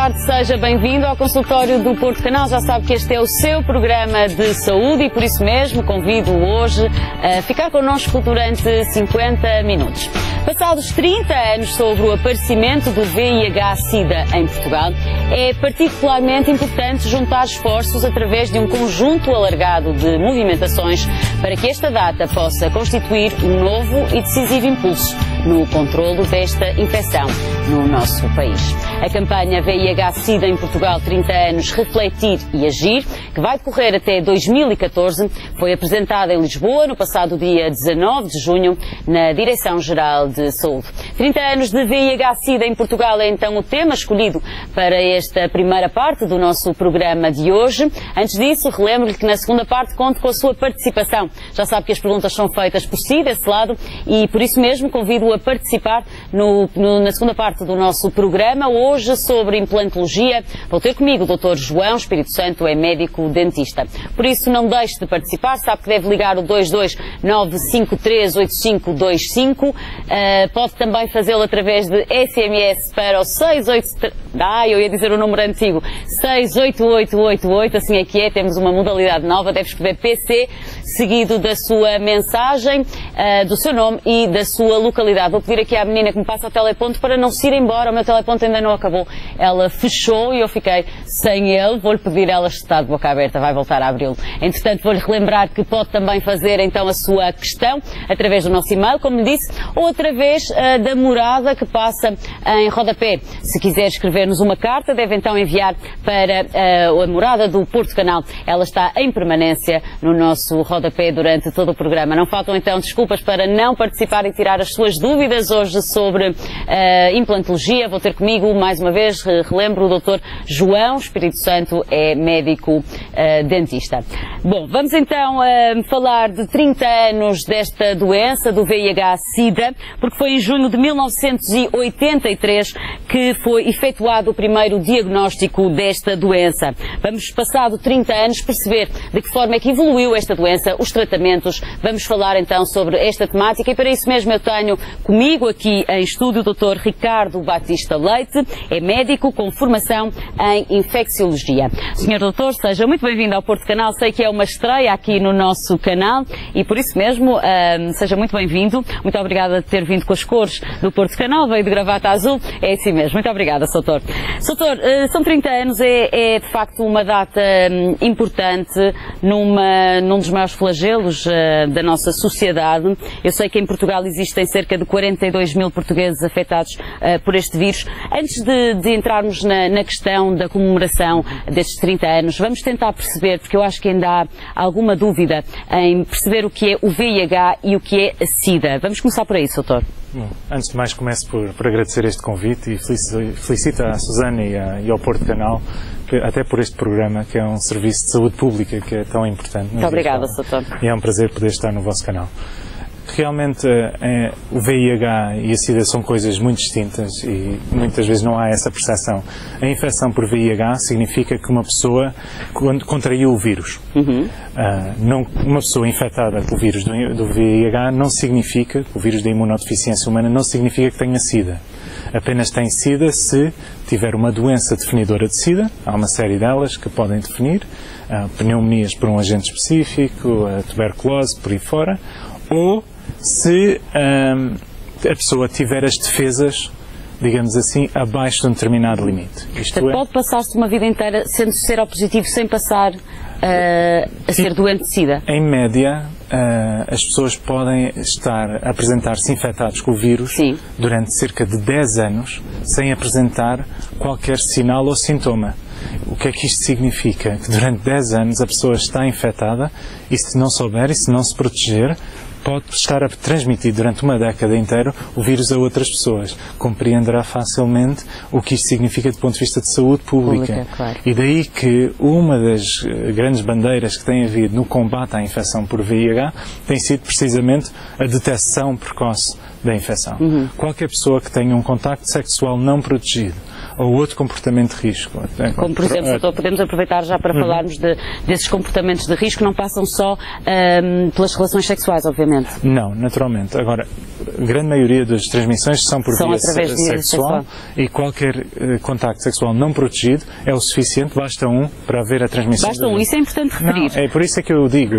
tarde, seja bem-vindo ao consultório do Porto Canal. Já sabe que este é o seu programa de saúde e por isso mesmo convido hoje a ficar connosco durante 50 minutos. Passados 30 anos sobre o aparecimento do VIH-Sida em Portugal, é particularmente importante juntar esforços através de um conjunto alargado de movimentações para que esta data possa constituir um novo e decisivo impulso no controlo desta infecção no nosso país. A campanha VIH-Sida em Portugal 30 anos, refletir e agir, que vai decorrer até 2014, foi apresentada em Lisboa no passado dia 19 de junho na Direção-Geral de Saúde. 30 anos de VIH-Sida em Portugal é então o tema escolhido para esta primeira parte do nosso programa de hoje. Antes disso, relembro-lhe que na segunda parte conto com a sua participação. Já sabe que as perguntas são feitas por si, desse lado, e por isso mesmo convido-o a participar na segunda parte do nosso programa. Hoje sobre implantologia, vou ter comigo o Dr. João Espírito Santo, é médico dentista. Por isso não deixe de participar, sabe que deve ligar o 229538525. Pode também fazê-lo através de SMS para o 683... eu ia dizer o número antigo, 68888, assim é que é, temos uma modalidade nova, deve escrever PC, seguido da sua mensagem, do seu nome e da sua localidade. Vou pedir aqui à menina que me passa o teleponto para não se ir embora, o meu teleponto ainda não acabou. Ela fechou e eu fiquei sem ele, vou-lhe pedir, ela está de boca aberta, vai voltar a abri-lo. Entretanto, vou-lhe relembrar que pode também fazer então a sua questão através do nosso e-mail, como lhe disse, ou através da morada que passa em rodapé. Se quiser escrever-nos uma carta, deve então enviar para a morada do Porto Canal. Ela está em permanência no nosso rodapé durante todo o programa. Não faltam então desculpas para não participar e tirar as suas dúvidas hoje sobre implantologia. Vou ter comigo, mais uma vez, relembro, o Dr. João Espírito Santo, é médico dentista. Bom, vamos então falar de 30 anos desta doença, do VIH-Sida, porque foi em junho de 1983 que foi efetuado o primeiro diagnóstico desta doença. Vamos, passado 30 anos, perceber de que forma é que evoluiu esta doença, os tratamentos. Vamos falar então sobre esta temática e para isso mesmo eu tenho comigo aqui em estúdio o Dr. Ricardo Batista Leite, é médico com formação em infecciologia. Senhor doutor, seja muito bem-vindo ao Porto Canal. Sei que é uma estreia aqui no nosso canal e por isso mesmo seja muito bem-vindo. Muito obrigada por ter vindo com as cores do Porto Canal, veio de gravata azul, é assim mesmo. Muito obrigada, doutor. Doutor, são 30 anos, é de facto uma data importante num dos maiores flagelos da nossa sociedade. Eu sei que em Portugal existem cerca de 42 mil portugueses afetados por este vírus. Antes de entrarmos na questão da comemoração destes 30 anos, vamos tentar perceber, porque eu acho que ainda há alguma dúvida em perceber o que é o VIH e o que é a SIDA. Vamos começar por aí, doutor. Bom, antes de mais começo por agradecer este convite e felicito a Susana e ao Porto Canal até por este programa, que é um serviço de saúde pública que é tão importante. Muito obrigada, doutor. E é um prazer poder estar no vosso canal. Realmente o VIH e a SIDA são coisas muito distintas e muitas vezes não há essa percepção. A infecção por VIH significa que uma pessoa contraiu o vírus. Uma pessoa infectada com o vírus do VIH não significa, o vírus da imunodeficiência humana não significa que tenha SIDA. Apenas tem SIDA se tiver uma doença definidora de SIDA, há uma série delas que podem definir, pneumonias por um agente específico, a tuberculose, por aí fora, ou se a pessoa tiver as defesas, digamos assim, abaixo de um determinado limite. Pode passar-se uma vida inteira sendo seropositivo sem passar a ser doente de SIDA? Em média, as pessoas podem apresentar-se infectados com o vírus durante cerca de 10 anos sem apresentar qualquer sinal ou sintoma. O que é que isto significa? Que durante 10 anos a pessoa está infectada e se não souber e se não se proteger, pode estar a transmitir durante uma década inteira o vírus a outras pessoas. Compreenderá facilmente o que isto significa do ponto de vista de saúde pública. Claro. E daí que uma das grandes bandeiras que tem havido no combate à infecção por VIH tem sido precisamente a detecção precoce da infecção. Qualquer pessoa que tenha um contacto sexual não protegido ou outro comportamento de risco. Como, por exemplo, doutor, podemos aproveitar já para falarmos desses comportamentos de risco, não passam só pelas relações sexuais, obviamente. Não, naturalmente. Agora, a grande maioria das transmissões são por via sexual e qualquer contacto sexual não protegido é o suficiente, basta um para haver a transmissão. Basta um, isso é importante referir. Não, é por isso é que eu digo,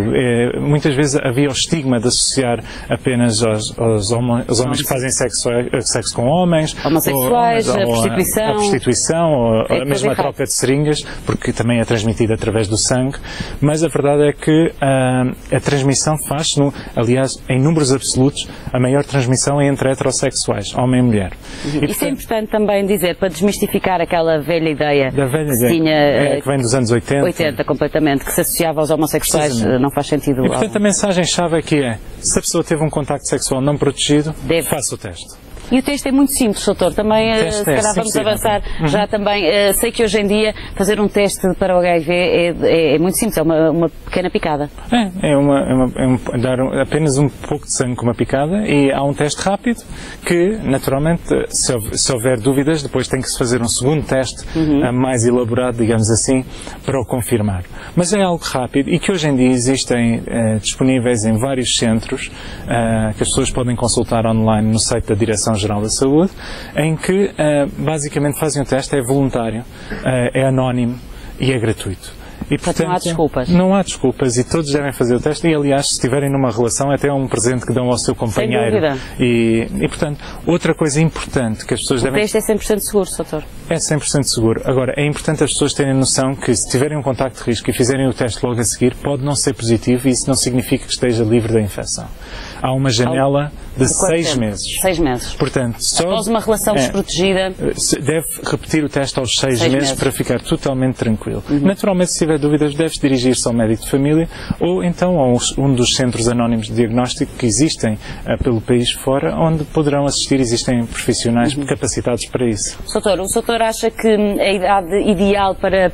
muitas vezes havia o estigma de associar apenas os homens que fazem sexo com homens, homossexuais, a prostituição, ou mesmo a troca de seringas, porque também é transmitida através do sangue, mas a verdade é que a transmissão faz-se, aliás, em números absolutos, a maior transmissão é entre heterossexuais, homem e mulher. E, isso é importante também dizer, para desmistificar aquela velha ideia que vem dos anos 80. 80, completamente, que se associava aos homossexuais, não faz sentido. E, portanto, a mensagem-chave aqui se a pessoa teve um contacto sexual não protegido, faça o teste. E o teste é muito simples, doutor. Também, se calhar, vamos avançar já também. Sei que hoje em dia fazer um teste para o HIV é muito simples, é uma pequena picada. Dar apenas um pouco de sangue com uma picada e há um teste rápido que, naturalmente, se houver dúvidas, depois tem que se fazer um segundo teste mais elaborado, digamos assim, para o confirmar. Mas é algo rápido e que hoje em dia existem disponíveis em vários centros que as pessoas podem consultar online no site da Direção-Geral da Saúde, em que basicamente fazem o teste, é voluntário, é anónimo e é gratuito. E, portanto, não há desculpas. Não há desculpas e todos devem fazer o teste e, aliás, se estiverem numa relação, até é um presente que dão ao seu companheiro. Sem dúvida. E portanto, outra coisa importante que as pessoas devem... O teste é 100% seguro, doutor? É 100% seguro. Agora, é importante as pessoas terem noção que se tiverem um contacto de risco e fizerem o teste logo a seguir, pode não ser positivo e isso não significa que esteja livre da infecção. Há uma janela de 6 meses. 6 meses. Portanto, após uma relação desprotegida... Deve repetir o teste aos 6 meses para ficar totalmente tranquilo. Naturalmente, se tiver dúvidas, deve dirigir-se ao médico de família ou então a um dos centros anónimos de diagnóstico que existem pelo país fora, onde poderão assistir, existem profissionais capacitados para isso. Doutor, o doutor acha que a idade ideal para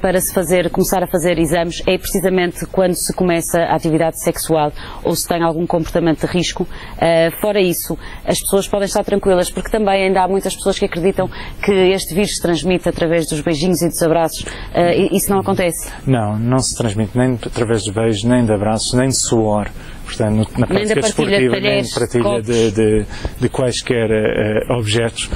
começar a fazer exames é precisamente quando se começa a atividade sexual ou se tem algum comportamento de risco? Fora isso, as pessoas podem estar tranquilas, porque também ainda há muitas pessoas que acreditam que este vírus se transmite através dos beijinhos e dos abraços. Isso não acontece? Não se transmite nem através de beijos, nem de abraços, nem de suor. Portanto, na prática desportiva, nem de partilha de quaisquer objetos.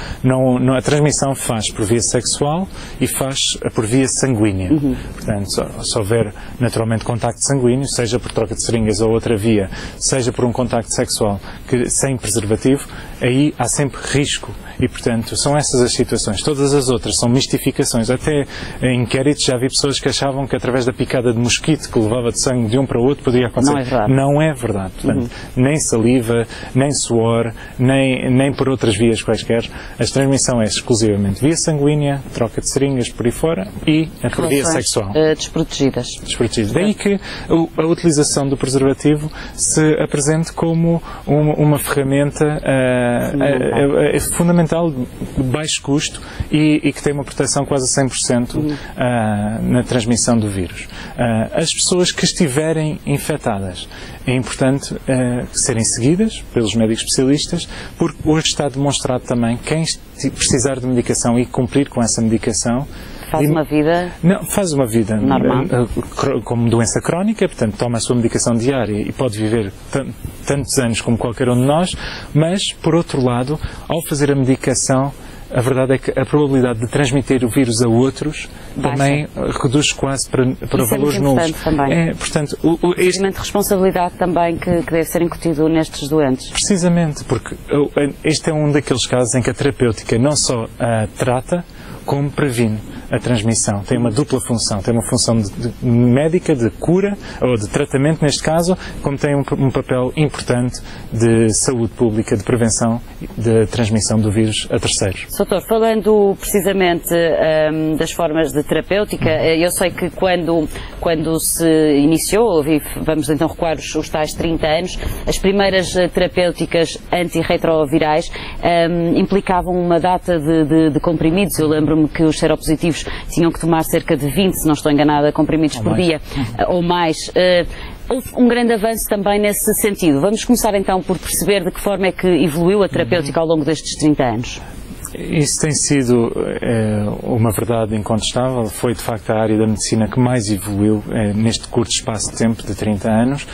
A transmissão faz por via sexual e faz por via sanguínea. Portanto, se houver naturalmente contacto sanguíneo, seja por troca de seringas ou outra via, seja por um contacto sexual sem preservativo, aí há sempre risco. E, portanto, são essas as situações. Todas as outras são mistificações. Até em inquéritos já vi pessoas que achavam que através da picada de mosquito que levava de sangue de um para o outro poderia acontecer. Não é verdade. Não é verdade. Portanto, nem saliva, nem suor, nem por outras vias quaisquer. A transmissão é exclusivamente via sanguínea, troca de seringas por aí fora e por via sexual. Desprotegidas. Daí que a utilização do preservativo se apresente como uma ferramenta fundamental de baixo custo e que tem uma proteção quase a 100% na transmissão do vírus. As pessoas que estiverem infectadas, é importante serem seguidas pelos médicos especialistas, porque hoje está demonstrado também quem precisar de medicação e cumprir com essa medicação faz uma vida normal, como doença crónica, portanto toma a sua medicação diária e pode viver tantos anos como qualquer um de nós, mas por outro lado, ao fazer a medicação, a verdade é que a probabilidade de transmitir o vírus a outros também reduz quase para valores nulos. Portanto, o sentimento de responsabilidade também que deve ser incutido nestes doentes. Precisamente, porque este é um daqueles casos em que a terapêutica não só trata, como previne a transmissão. Tem uma dupla função. Tem uma função de médica, de cura, ou de tratamento neste caso, como tem um papel importante de saúde pública, de prevenção da transmissão do vírus a terceiros. Doutor, falando precisamente das formas de terapêutica, eu sei que quando se iniciou, vamos então recuar os tais 30 anos, as primeiras terapêuticas antirretrovirais implicavam uma data de comprimidos. Eu lembro que os seropositivos tinham que tomar cerca de 20, se não estou enganada, comprimidos por dia, ou mais. Houve um grande avanço também nesse sentido. Vamos começar então por perceber de que forma é que evoluiu a terapêutica ao longo destes 30 anos. Isso tem sido uma verdade incontestável. Foi, de facto, a área da medicina que mais evoluiu neste curto espaço de tempo de 30 anos,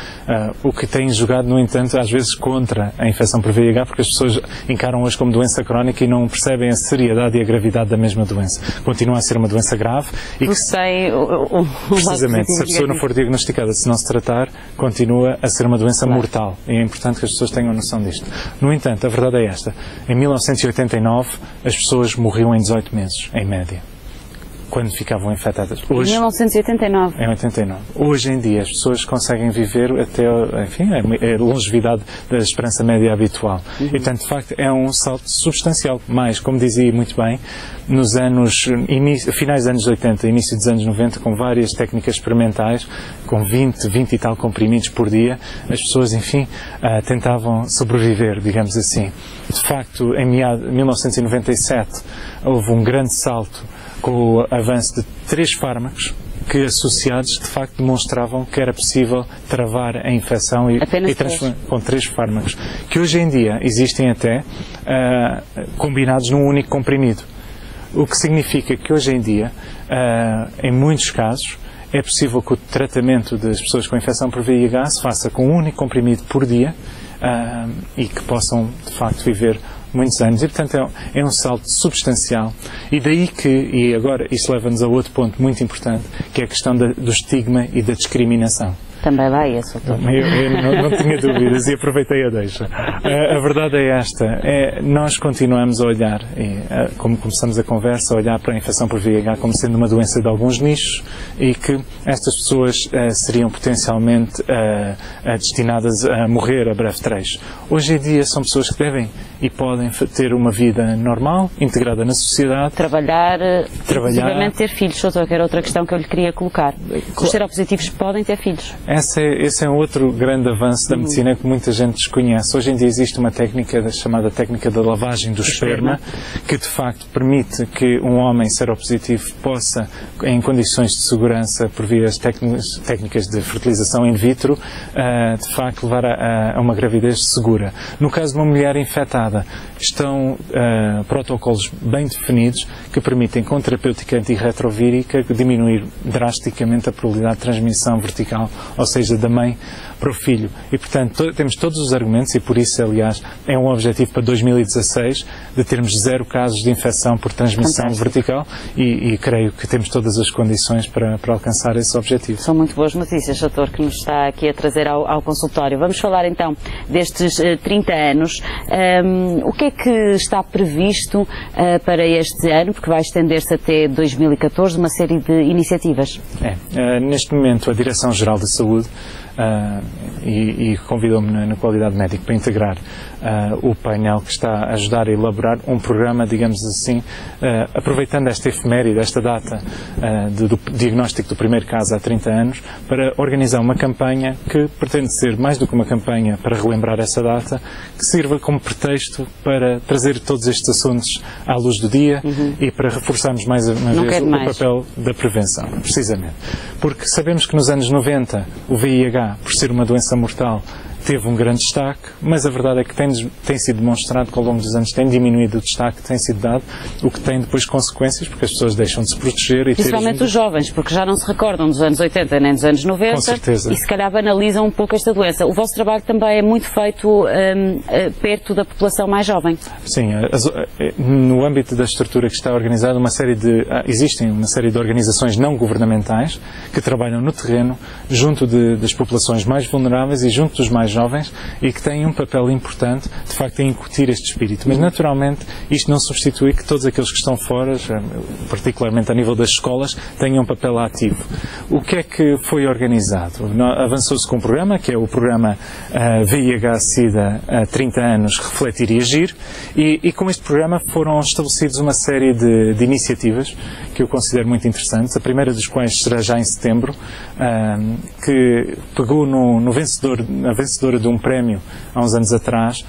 o que tem jogado, no entanto, às vezes contra a infecção por VIH, porque as pessoas encaram hoje como doença crónica e não percebem a seriedade e a gravidade da mesma doença. Continua a ser uma doença grave e que, precisamente, se a pessoa não for diagnosticada, se não se tratar, continua a ser uma doença mortal. E é importante que as pessoas tenham noção disto. No entanto, a verdade é esta. Em 1989, as pessoas morriam em 18 meses, em média, quando ficavam infectadas. Hoje, em 1989? Em 89. Hoje em dia as pessoas conseguem viver até, enfim, a longevidade da esperança média habitual. E, portanto, de facto, é um salto substancial. Mas, como dizia muito bem, nos anos, finais dos anos 80, início dos anos 90, com várias técnicas experimentais, com 20 e tal comprimidos por dia, as pessoas, enfim, tentavam sobreviver, digamos assim. De facto, em 1997, houve um grande salto com o avanço de 3 fármacos que, associados, de facto demonstravam que era possível travar a infecção com 3 fármacos, que hoje em dia existem até combinados num único comprimido. O que significa que hoje em dia, em muitos casos, é possível que o tratamento das pessoas com infecção por VIH se faça com um único comprimido por dia e que possam, de facto, viver muitos anos. E, portanto, é um salto substancial. E daí que, e agora isso leva-nos a outro ponto muito importante, que é a questão do estigma e da discriminação. Também lá esse, doutor. Eu não tinha dúvidas e aproveitei a deixa. A verdade é esta, nós continuamos a olhar, como começamos a conversa, a olhar para a infecção por VIH como sendo uma doença de alguns nichos e que estas pessoas seriam potencialmente destinadas a morrer a breve trecho. Hoje em dia são pessoas que devem e podem ter uma vida normal, integrada na sociedade. Trabalhar. Inclusivamente ter filhos, doutor, que era outra questão que eu lhe queria colocar. Os seropositivos podem ter filhos. Esse é outro grande avanço da medicina que muita gente desconhece. Hoje em dia existe uma técnica chamada técnica da lavagem do esperma, que de facto permite que um homem seropositivo possa, em condições de segurança, por via das técnicas de fertilização in vitro, de facto levar a uma gravidez segura. No caso de uma mulher infectada, estão protocolos bem definidos que permitem, com terapêutica antirretrovírica, diminuir drasticamente a probabilidade de transmissão vertical, ou seja, da mãe para o filho. E, portanto, temos todos os argumentos e, por isso, aliás, é um objetivo para 2016 de termos 0 casos de infecção por transmissão vertical e creio que temos todas as condições para alcançar esse objetivo. São muito boas notícias, doutor, que nos está aqui a trazer ao consultório. Vamos falar, então, destes 30 anos. O que é que está previsto para este ano, porque vai estender-se até 2014, uma série de iniciativas? Neste momento, a Direção-Geral da Saúde e convidou-me na qualidade de médico para integrar o painel que está a ajudar a elaborar um programa, digamos assim, aproveitando esta efeméride, esta data do diagnóstico do primeiro caso há 30 anos, para organizar uma campanha que pretende ser mais do que uma campanha para relembrar essa data, que sirva como pretexto para trazer todos estes assuntos à luz do dia e para reforçarmos mais uma vez o papel da prevenção, precisamente. Porque sabemos que nos anos 90 o VIH, por ser uma doença mortal, teve um grande destaque, mas a verdade é que tem sido demonstrado que ao longo dos anos tem diminuído o destaque que tem sido dado, o que tem depois consequências, porque as pessoas deixam de se proteger. E principalmente os jovens, porque já não se recordam dos anos 80 nem dos anos 90. Com certeza. E se calhar banalizam um pouco esta doença. O vosso trabalho também é muito feito perto da população mais jovem. Sim, no âmbito da estrutura que está organizada, existem uma série de organizações não governamentais que trabalham no terreno, junto das populações mais vulneráveis e junto dos mais jovens e que têm um papel importante, de facto, em incutir este espírito. Mas, naturalmente, isto não substitui que todos aqueles que estão fora, particularmente a nível das escolas, tenham um papel ativo. O que é que foi organizado? Avançou-se com um programa, que é o programa VIH-Sida há 30 anos, Refletir e Agir, e com este programa foram estabelecidos uma série de iniciativas que eu considero muito interessantes, a primeira dos quais será já em setembro, que pegou na vencedora vencedora de um prémio há uns anos atrás,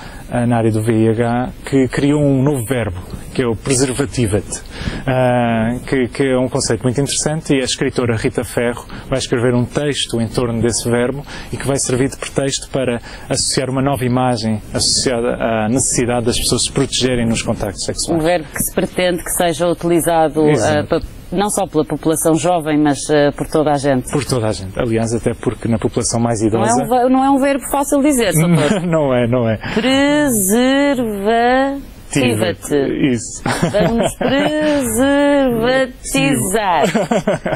na área do VIH, que criou um novo verbo, que é o preservativa-te, que é um conceito muito interessante, e a escritora Rita Ferro vai escrever um texto em torno desse verbo e que vai servir de pretexto para associar uma nova imagem associada à necessidade das pessoas se protegerem nos contactos sexuais. Um verbo que se pretende que seja utilizado não só pela população jovem, mas por toda a gente. Por toda a gente. Aliás, até porque na população mais idosa... Não é um verbo fácil de dizer, doutor. Não é. Preservativa-te. Isso. Vamos preservatizar.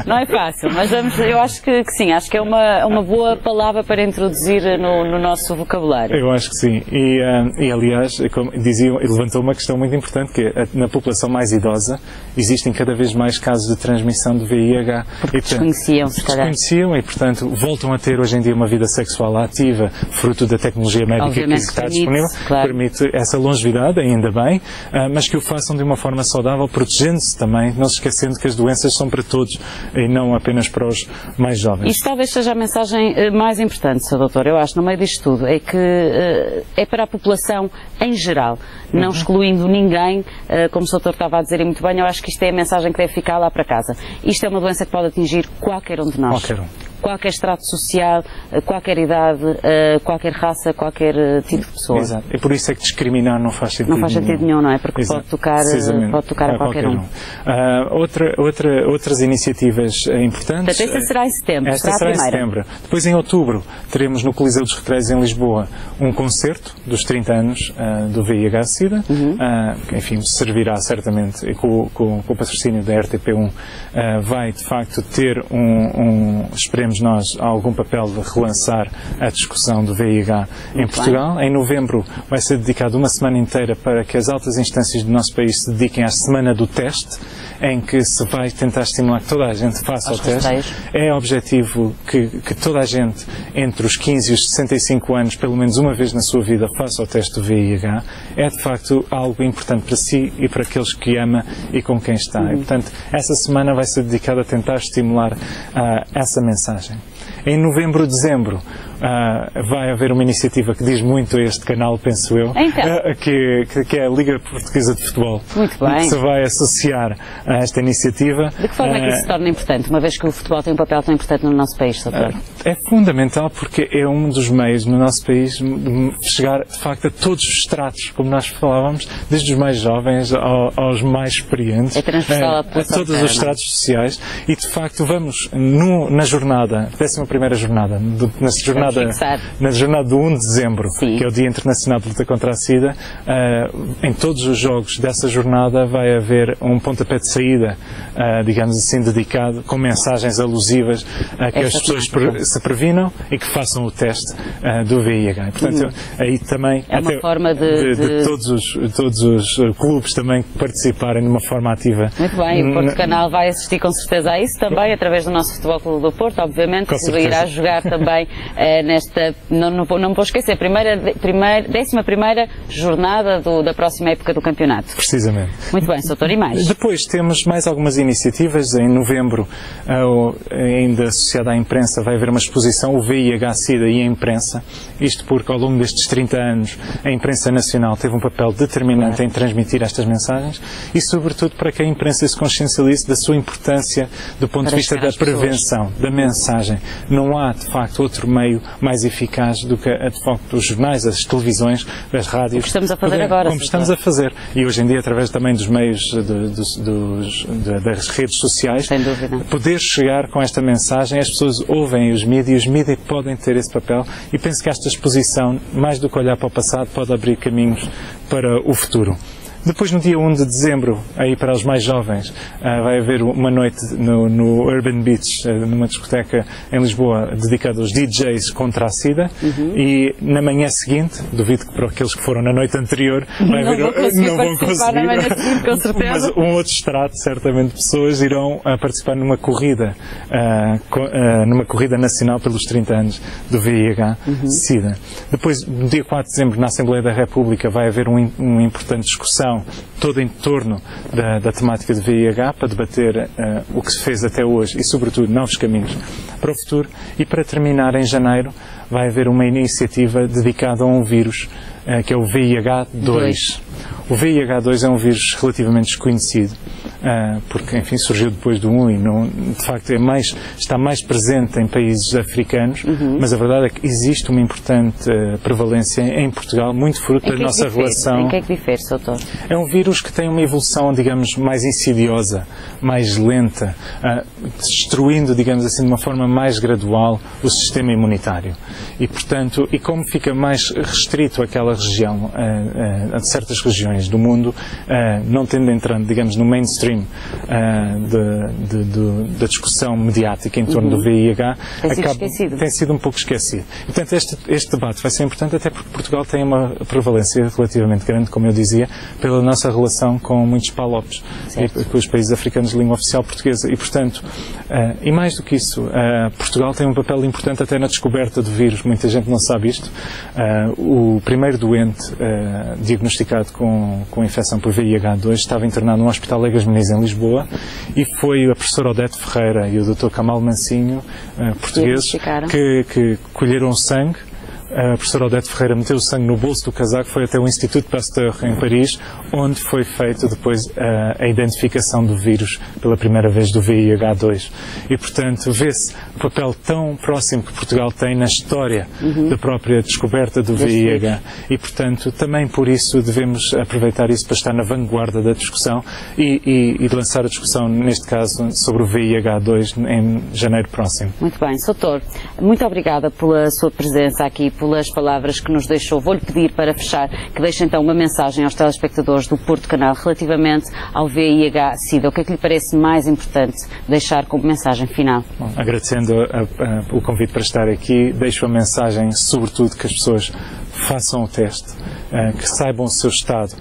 Não é fácil, mas eu acho que sim, acho que é uma boa palavra para introduzir no nosso vocabulário. Eu acho que sim. E aliás, como diziam, levantou uma questão muito importante, que é, na população mais idosa existem cada vez mais casos de transmissão de VIH. Porque desconheciam, se calhar. Desconheciam e, portanto, voltam a ter hoje em dia uma vida sexual ativa, fruto da tecnologia médica que está disponível, claro. Permite essa longevidade, ainda bem, mas que o façam de uma forma saudável, protegendo-se também, não se esquecendo que as doenças são para todos e não apenas para os mais jovens. Isto talvez seja a mensagem mais importante, Sr. Doutor, eu acho, no meio disto tudo, é que é para a população em geral, não excluindo ninguém, como o Sr. Doutor estava a dizer e muito bem, eu acho que isto é a mensagem que deve ficar lá para casa. Isto é uma doença que pode atingir qualquer um de nós. Qualquer um. Qualquer estrato social, qualquer idade, qualquer raça, qualquer tipo de pessoa. Exato. E por isso é que discriminar não faz sentido nenhum. Não faz sentido nenhum, não é? Porque pode tocar a qualquer um. Outras iniciativas importantes... Portanto, esta será em setembro. Esta será em setembro. Depois, em outubro, teremos no Coliseu dos Recreios, em Lisboa, um concerto dos 30 anos do VIH-Sida. Enfim, servirá certamente, com o patrocínio da RTP1, vai, de facto, ter esperemos nós, algum papel de relançar a discussão do VIH em Portugal. Em novembro vai ser dedicado uma semana inteira para que as altas instâncias do nosso país se dediquem à Semana do Teste, em que se vai tentar estimular que toda a gente faça o teste. É objetivo que toda a gente, entre os 15 e os 65 anos, pelo menos uma vez na sua vida, faça o teste do VIH. É, de facto, algo importante para si e para aqueles que ama e com quem está. E, portanto, essa semana vai ser dedicada a tentar estimular essa mensagem. Em novembro, dezembro, vai haver uma iniciativa que diz muito a este canal, penso eu, que é a Liga Portuguesa de Futebol. Muito bem. Que se vai associar a esta iniciativa. De que forma é que isso se torna importante, uma vez que o futebol tem um papel tão importante no nosso país, doutor? É fundamental porque é um dos meios no nosso país de chegar, de facto, a todos os estratos, como nós falávamos, desde os mais jovens aos mais experientes. É transversal a todos os estratos sociais e, de facto, vamos na jornada, 11ª jornada, na jornada do 1 de dezembro, que é o Dia Internacional de Luta contra a SIDA, em todos os jogos dessa jornada vai haver um pontapé de saída, digamos assim, dedicado, com mensagens alusivas a que as pessoas se previnam e que façam o teste do VIH. Portanto, aí também é uma forma de todos os clubes também participarem de uma forma ativa. Muito bem, o Porto Canal vai assistir com certeza a isso também, através do nosso Futebol Clube do Porto, obviamente, que irá jogar também nesta, não me vou esquecer, 11ª jornada da próxima época do campeonato. Precisamente. Muito bem, doutor, e mais? Depois temos mais algumas iniciativas. Em novembro, ainda associada à imprensa, vai haver uma exposição, o VIH-Sida e a imprensa. Isto porque ao longo destes 30 anos a imprensa nacional teve um papel determinante em transmitir estas mensagens e, sobretudo, para que a imprensa se consciencialize da sua importância do ponto de vista da prevenção, da mensagem. Não há, de facto, outro meio mais eficaz do que, de facto, os jornais, as televisões, as rádios. Como estamos a fazer agora. Como estamos a fazer. E hoje em dia, através também dos meios das redes sociais, sem dúvida, poder chegar com esta mensagem, as pessoas ouvem os mídias podem ter esse papel e penso que esta exposição, mais do que olhar para o passado, pode abrir caminhos para o futuro. Depois, no dia 1 de dezembro, aí para os mais jovens, vai haver uma noite no Urban Beach, numa discoteca em Lisboa, dedicada aos DJs contra a SIDA. E na manhã seguinte, duvido que para aqueles que foram na noite anterior, não vão conseguir, na manhã seguinte, com certeza. Mas um outro extrato, certamente, de pessoas irão participar numa corrida nacional pelos 30 anos do VIH-Sida. Depois, no dia 4 de dezembro, na Assembleia da República, vai haver uma importante discussão discussão toda em torno da temática de VIH, para debater o que se fez até hoje e, sobretudo, novos caminhos para o futuro. E para terminar, em janeiro, vai haver uma iniciativa dedicada a um vírus, que é o VIH-2. O VIH-2 é um vírus relativamente desconhecido, porque, enfim, surgiu depois do 1 e, não, de facto, está mais presente em países africanos, mas a verdade é que existe uma importante prevalência em Portugal, muito fruto da nossa relação. Em que é que difere, doutor? É um vírus que tem uma evolução, digamos, mais insidiosa, mais lenta, destruindo, digamos assim, de uma forma mais gradual o sistema imunitário. E, portanto, e como fica mais restrito àquela região, a certas regiões do mundo, não tendo entrando, digamos, no mainstream da discussão mediática em torno do VIH, tem sido um pouco esquecido. E, portanto, este debate vai ser importante até porque Portugal tem uma prevalência relativamente grande, como eu dizia, pela nossa relação com muitos PALOPs e com os países africanos de língua oficial portuguesa. E, portanto, e mais do que isso, Portugal tem um papel importante até na descoberta do vírus. Muita gente não sabe isto. O primeiro doente diagnosticado com infecção por VIH-2 estava internado no Hospital Legas Muniz em Lisboa e foi a professora Odete Ferreira e o Dr. Camal Mancinho, portugueses, que colheram sangue. A professora Odete Ferreira meteu o sangue no bolso do casaco, foi até o Instituto Pasteur em Paris, onde foi feita depois a identificação do vírus pela primeira vez do VIH-2. E, portanto, vê-se o papel tão próximo que Portugal tem na história da própria descoberta do VIH. E, portanto, também por isso devemos aproveitar isso para estar na vanguarda da discussão e lançar a discussão, neste caso, sobre o VIH-2 em janeiro próximo. Muito bem, doutor, muito obrigada pela sua presença aqui, pelas palavras que nos deixou. Vou-lhe pedir para fechar que deixe então uma mensagem aos telespectadores do Porto Canal relativamente ao VIH-Sida. O que é que lhe parece mais importante deixar como mensagem final? Bom, agradecendo o convite para estar aqui, deixo a mensagem, sobretudo, que as pessoas façam o teste, que saibam o seu estado,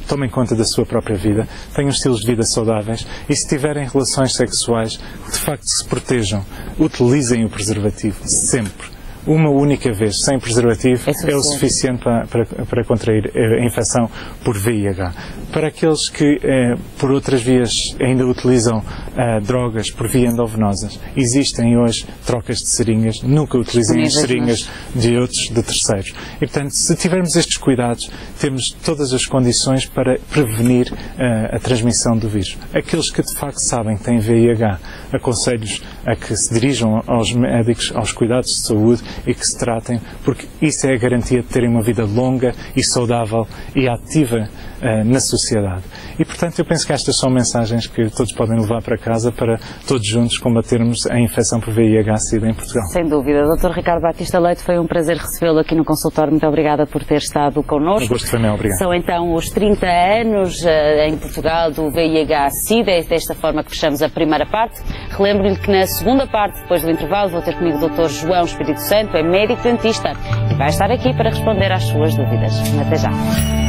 tomem conta da sua própria vida, tenham estilos de vida saudáveis e, se tiverem relações sexuais, de facto se protejam, utilizem o preservativo, sempre. Uma única vez, sem preservativo, é o suficiente para contrair a infecção por VIH. Para aqueles que, por outras vias, ainda utilizam drogas por via endovenosas, existem hoje trocas de seringas, nunca utilizem as seringas de terceiros. E, portanto, se tivermos estes cuidados, temos todas as condições para prevenir a transmissão do vírus. Aqueles que, de facto, sabem que têm VIH, aconselho-os a que se dirijam aos médicos, aos cuidados de saúde, e que se tratem, porque isso é a garantia de terem uma vida longa e saudável e ativa na sociedade. E, portanto, eu penso que estas são mensagens que todos podem levar para casa para todos juntos combatermos a infecção por VIH-Sida em Portugal. Sem dúvida. Dr. Ricardo Batista Leite, foi um prazer recebê-lo aqui no consultório. Muito obrigada por ter estado connosco. O gosto foi meu, obrigado. São então os 30 anos em Portugal do VIH-Sida. É desta forma que fechamos a primeira parte. Relembro-lhe que na segunda parte, depois do intervalo, vou ter comigo o Dr. João Espírito Santo, é médico dentista e vai estar aqui para responder às suas dúvidas. Até já.